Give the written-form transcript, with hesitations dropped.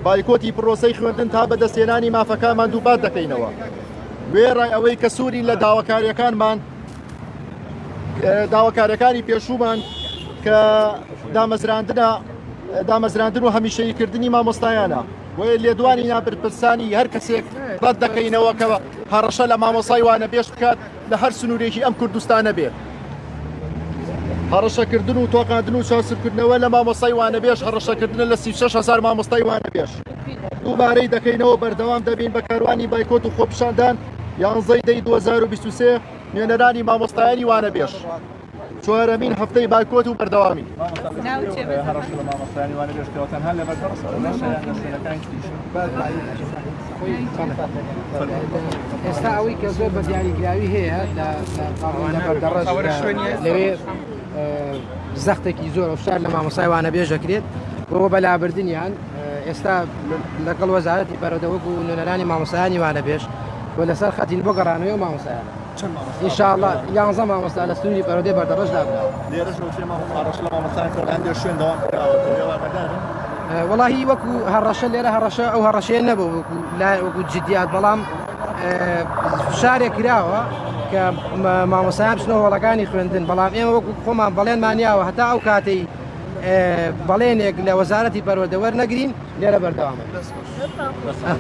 بایکۆتی پرۆسەی خوێندن تا بەدەستێنانی مافەکانمان دووبات دەکەینەوە. وێڕای ئەوەی کە سوورین لە داواکاریەکانی پێشوومان کە دامەزراندن و هەمیشەییکردنی مامۆستایانە وە لێدوانی نابرپرسانی هەر کەسێک ڕەت دەکەینەوە کە هەڕەشە لە مامۆسای وانە بێش بکات لە هەر سنوورێکی ئەم کوردستانە بێت. هەڕەشەکردن و تۆقاندن و چاسبکردنەوە لە مامۆسای وانەبێش هەڕەشەکردنە لە 36,000 مامۆستای وانەبێش دووبارەی دەکەینەوە بەردەوام دەبین بە کاروانی بایکۆت و خۆپیشاندان 11 دەی 2023 نوێنەرانی مامۆستایانی وانەبێش. چوارەمین هەفتەی بایکۆت و بەردەوامی. ئێستا ئەوەی کە زۆر بە دیاریکراوی هەیە لەوێ زەختێکی زۆر ئەفشار لە مامۆسای وانەبێژ دەکرێت بۆ بەلابردنیان ئێستا لەگەڵ وەزارەتی بەرەدەوەک و نوێنەرانی مامۆسایانی وانەبێژ بۆ لەسەر خەتین بۆ گەڕانەوە مامۆسایان ئینشاءڵڵا 11 مامۆستا لە سنووری بەرەدەی بەردەڕەشدا وەڵاهی وەکو هەڕەشە لێرە هەڕەشە ئەو هەڕەشەیە نەبوو وەکو جدیات بەڵام شارێک کراوە کە مامۆسایان بچنەوە هۆڵەکانی خوێندن بەڵام ئێمە وەکو خۆمان بەڵێنمانیاوە هەتا ئەو کاتەی بەڵێنێک لە وەزارەتی پەروەردە وەرنەگرین لێرە بەردەوامە.